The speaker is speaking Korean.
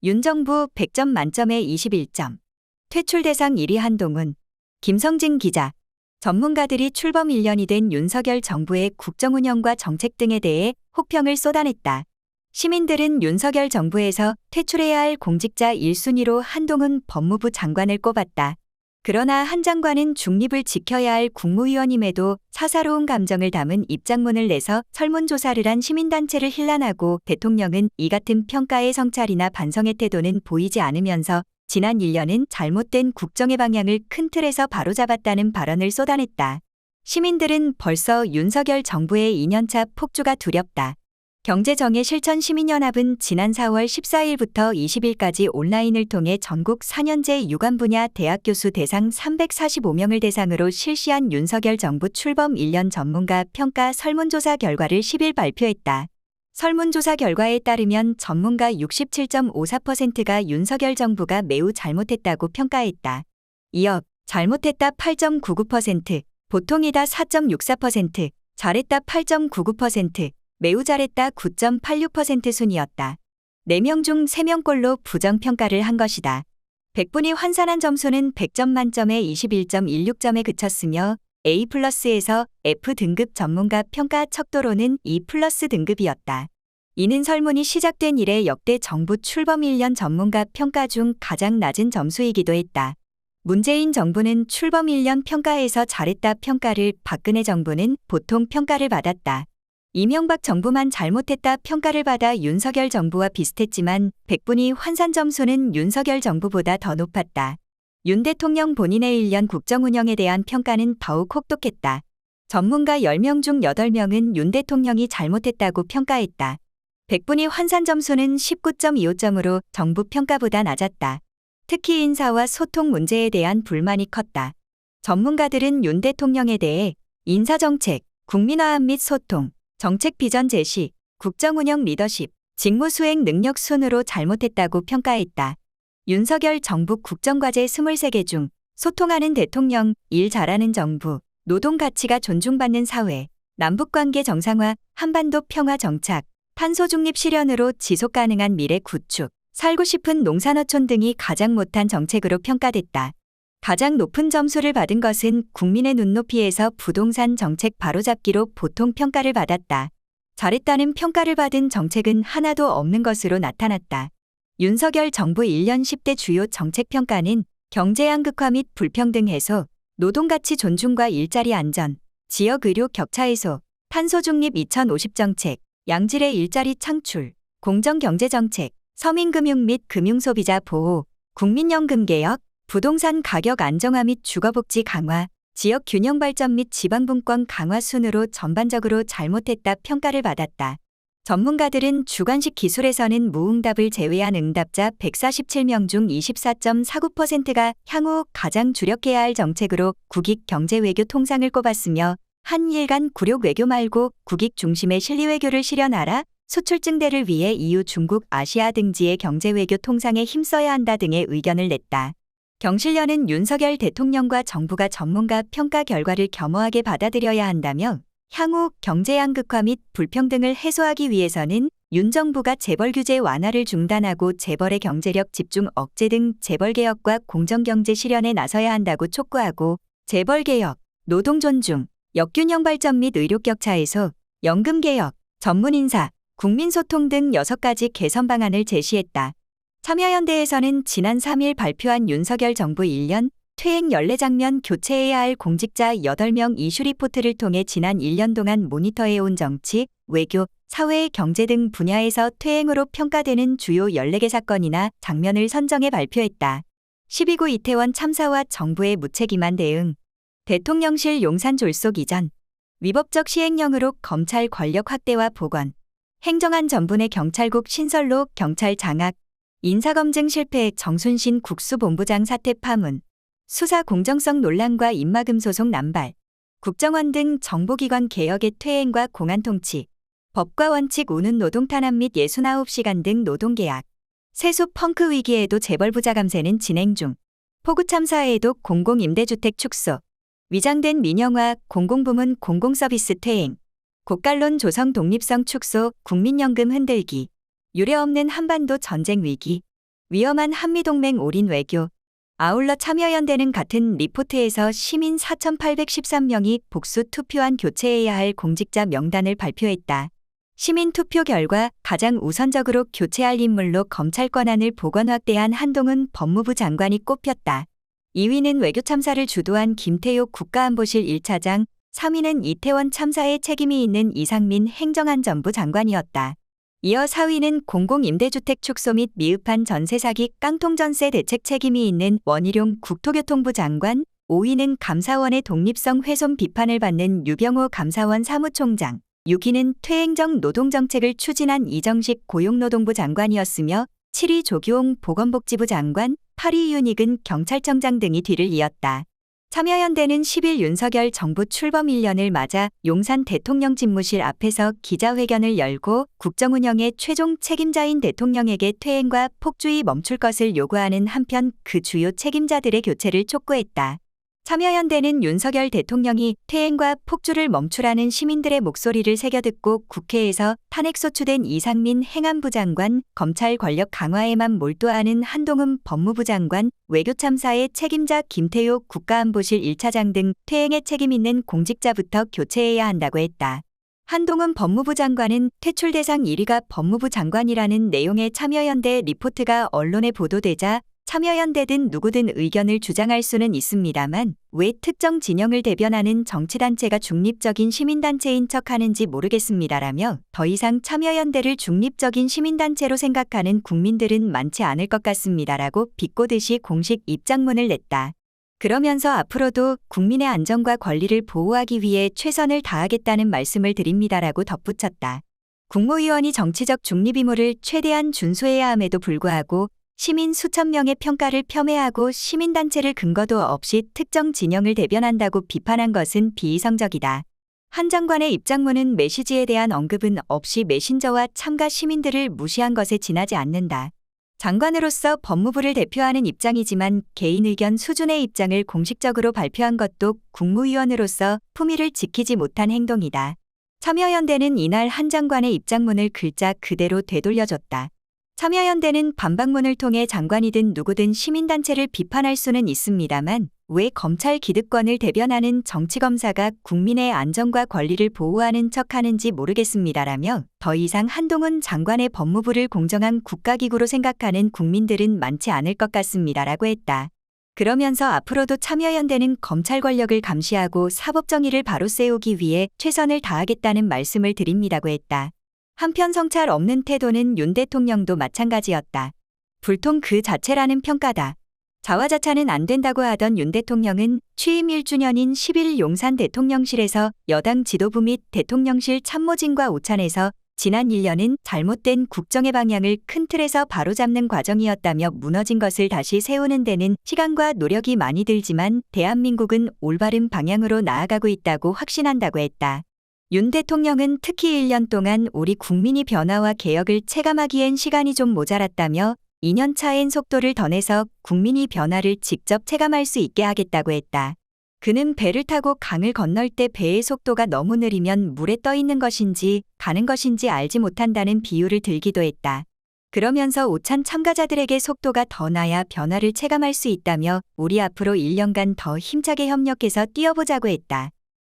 윤 정부 100점 만점에 21점. 퇴출 대상 1위 한동훈. 김성진 기자. 전문가들이 출범 1년이 된 윤석열 정부의 국정운영과 정책 등에 대해 혹평을 쏟아냈다. 시민들은 윤석열 정부에서 퇴출해야 할 공직자 1순위로 한동훈 법무부 장관을 꼽았다. 그러나 한 장관은 중립을 지켜야 할 국무위원임에도 사사로운 감정을 담은 입장문을 내서 설문조사를 한 시민단체를 힐난하고 대통령은 이 같은 평가의 성찰이나 반성의 태도는 보이지 않으면서 지난 1년은 잘못된 국정의 방향을 큰 틀에서 바로잡았다는 발언을 쏟아냈다. 시민들은 벌써 윤석열 정부의 2년차 폭주가 두렵다. 경제정의실천시민연합은 지난 4월 14일부터 20일까지 온라인을 통해 전국 4년제 유관 분야 대학 교수 대상 345명을 대상으로 실시한 윤석열 정부 출범 1년 전문가 평가 설문조사 결과를 10일 발표했다. 설문조사 결과에 따르면 전문가 67.54%가 윤석열 정부가 매우 잘못했다고 평가했다. 이어 잘못했다 8.99%, 보통이다 4.64%, 잘했다 8.99%, 매우 잘했다 9.86% 순이었다. 4명 중 3명꼴로 부정평가를 한 것이다. 100분이 환산한 점수는 100점 만점에 21.16점에 그쳤으며 A+에서 F등급 전문가 평가 척도로는 E+ 등급이었다. 이는 설문이 시작된 이래 역대 정부 출범 1년 전문가 평가 중 가장 낮은 점수이기도 했다. 문재인 정부는 출범 1년 평가에서 잘했다 평가를, 박근혜 정부는 보통 평가를 받았다. 이명박 정부만 잘못했다 평가를 받아 윤석열 정부와 비슷했지만 100분위 환산 점수는 윤석열 정부보다 더 높았다. 윤 대통령 본인의 1년 국정운영에 대한 평가는 더욱 혹독했다. 전문가 10명 중 8명은 윤 대통령이 잘못했다고 평가했다. 100분위 환산 점수는 19.25점으로 정부 평가보다 낮았다. 특히 인사와 소통 문제에 대한 불만이 컸다. 전문가들은 윤 대통령에 대해 인사정책, 국민화합 및 소통, 정책 비전 제시, 국정운영 리더십, 직무수행 능력 순으로 잘못했다고 평가했다. 윤석열 정부 국정과제 23개 중 소통하는 대통령, 일 잘하는 정부, 노동 가치가 존중받는 사회, 남북관계 정상화, 한반도 평화 정착, 탄소 중립 실현으로 지속 가능한 미래 구축, 살고 싶은 농산어촌 등이 가장 못한 정책으로 평가됐다. 가장 높은 점수를 받은 것은 국민의 눈높이에서 부동산 정책 바로잡기로 보통 평가를 받았다. 잘했다는 평가를 받은 정책은 하나도 없는 것으로 나타났다. 윤석열 정부 1년 10대 주요 정책 평가는 경제 양극화 및 불평등 해소, 노동가치 존중과 일자리 안전, 지역 의료 격차 해소, 탄소 중립 2050 정책, 양질의 일자리 창출, 공정경제 정책, 서민금융 및 금융소비자 보호, 국민연금 개혁, 부동산 가격 안정화 및 주거복지 강화, 지역 균형 발전 및 지방분권 강화 순으로 전반적으로 잘못했다 평가를 받았다. 전문가들은 주관식 기술에서는 무응답을 제외한 응답자 147명 중 24.49%가 향후 가장 주력해야 할 정책으로 국익 경제 외교 통상을 꼽았으며 한일 간 굴욕 외교 말고 국익 중심의 실리 외교를 실현하라, 수출 증대를 위해 EU, 중국, 아시아 등지의 경제 외교 통상에 힘써야 한다 등의 의견을 냈다. 경실련은 윤석열 대통령과 정부가 전문가 평가 결과를 겸허하게 받아들여야 한다며 향후 경제 양극화 및 불평등을 해소하기 위해서는 윤 정부가 재벌 규제 완화를 중단하고 재벌의 경제력 집중 억제 등 재벌 개혁과 공정경제 실현에 나서야 한다고 촉구하고 재벌 개혁, 노동 존중, 역균형 발전 및 의료 격차 해소, 연금 개혁, 전문 인사, 국민 소통 등 6가지 개선 방안을 제시했다. 참여연대에서는 지난 3일 발표한 윤석열 정부 1년 퇴행 연례 장면 교체해야 할 공직자 8명 이슈 리포트를 통해 지난 1년 동안 모니터해온 정치, 외교, 사회, 경제 등 분야에서 퇴행으로 평가되는 주요 14개 사건이나 장면을 선정해 발표했다. 12구 이태원 참사와 정부의 무책임한 대응, 대통령실 용산 졸속 이전, 위법적 시행령으로 검찰 권력 확대와 복원, 행정안 전분의 경찰국 신설로 경찰 장악, 인사검증 실패 정순신 국수본부장 사퇴 파문, 수사 공정성 논란과 입막음 소송 남발, 국정원 등 정보기관 개혁의 퇴행과 공안 통치, 법과 원칙 우는 노동 탄압 및 69시간 등 노동계약, 세수 펑크 위기에도 재벌 부자 감세는 진행 중, 폭우 참사에도 공공임대주택 축소, 위장된 민영화, 공공부문 공공서비스 퇴행, 고깔론 조성 독립성 축소, 국민연금 흔들기, 유례없는 한반도 전쟁 위기, 위험한 한미동맹 올인 외교. 아울러 참여연대는 같은 리포트에서 시민 4,813명이 복수 투표한 교체해야 할 공직자 명단을 발표했다. 시민 투표 결과 가장 우선적으로 교체할 인물로 검찰 권한을 보건 확대한 한동훈 법무부 장관이 꼽혔다. 2위는 외교 참사를 주도한 김태효 국가안보실 1차장, 3위는 이태원 참사에 책임이 있는 이상민 행정안전부 장관이었다. 이어 4위는 공공임대주택 축소 및 미흡한 전세 사기 깡통전세 대책 책임이 있는 원희룡 국토교통부 장관, 5위는 감사원의 독립성 훼손 비판을 받는 유병호 감사원 사무총장, 6위는 퇴행정 노동정책을 추진한 이정식 고용노동부 장관이었으며 7위 조규홍 보건복지부 장관, 8위 윤익은 경찰청장 등이 뒤를 이었다. 참여연대는 10일 윤석열 정부 출범 1년을 맞아 용산 대통령 집무실 앞에서 기자회견을 열고 국정운영의 최종 책임자인 대통령에게 퇴행과 폭주이 멈출 것을 요구하는 한편 그 주요 책임자들의 교체를 촉구했다. 참여연대는 윤석열 대통령이 퇴행과 폭주를 멈추라는 시민들의 목소리를 새겨듣고 국회에서 탄핵소추된 이상민 행안부 장관, 검찰 권력 강화에만 몰두하는 한동훈 법무부 장관, 외교참사의 책임자 김태효 국가안보실 1차장 등 퇴행에 책임 있는 공직자부터 교체해야 한다고 했다. 한동훈 법무부 장관은 퇴출 대상 1위가 법무부 장관이라는 내용의 참여연대 리포트가 언론에 보도되자 참여연대든 누구든 의견을 주장할 수는 있습니다만 왜 특정 진영을 대변하는 정치단체가 중립적인 시민단체인 척하는지 모르겠습니다라며 더 이상 참여연대를 중립적인 시민단체로 생각하는 국민들은 많지 않을 것 같습니다라고 비꼬듯이 공식 입장문을 냈다. 그러면서 앞으로도 국민의 안전과 권리를 보호하기 위해 최선을 다하겠다는 말씀을 드립니다라고 덧붙였다. 국무위원이 정치적 중립 의무를 최대한 준수해야 함에도 불구하고 시민 수천 명의 평가를 폄훼하고 시민단체를 근거도 없이 특정 진영을 대변한다고 비판한 것은 비이성적이다. 한 장관의 입장문은 메시지에 대한 언급은 없이 메신저와 참가 시민들을 무시한 것에 지나지 않는다. 장관으로서 법무부를 대표하는 입장이지만 개인 의견 수준의 입장을 공식적으로 발표한 것도 국무위원으로서 품위를 지키지 못한 행동이다. 참여연대는 이날 한 장관의 입장문을 글자 그대로 되돌려줬다. 참여연대는 반박문을 통해 장관이든 누구든 시민단체를 비판할 수는 있습니다만 왜 검찰 기득권을 대변하는 정치검사가 국민의 안전과 권리를 보호하는 척하는지 모르겠습니다라며 더 이상 한동훈 장관의 법무부를 공정한 국가기구로 생각하는 국민들은 많지 않을 것 같습니다라고 했다. 그러면서 앞으로도 참여연대는 검찰 권력을 감시하고 사법정의를 바로 세우기 위해 최선을 다하겠다는 말씀을 드립니다고 했다. 한편 성찰 없는 태도는 윤 대통령도 마찬가지였다. 불통 그 자체라는 평가다. 자화자찬은 안 된다고 하던 윤 대통령은 취임 1주년인 10일 용산 대통령실에서 여당 지도부 및 대통령실 참모진과 오찬해서 지난 1년은 잘못된 국정의 방향을 큰 틀에서 바로잡는 과정이었다며 무너진 것을 다시 세우는 데는 시간과 노력이 많이 들지만 대한민국은 올바른 방향으로 나아가고 있다고 확신한다고 했다. 윤 대통령은 특히 1년 동안 우리 국민이 변화와 개혁을 체감하기엔 시간이 좀 모자랐다며 2년 차엔 속도를 더 내서 국민이 변화를 직접 체감할 수 있게 하겠다고 했다. 그는 배를 타고 강을 건널 때 배의 속도가 너무 느리면 물에 떠 있는 것인지 가는 것인지 알지 못한다는 비유를 들기도 했다. 그러면서 오찬 참가자들에게 속도가 더 나야 변화를 체감할 수 있다며 우리 앞으로 1년간 더 힘차게 협력해서 뛰어보자고 했다.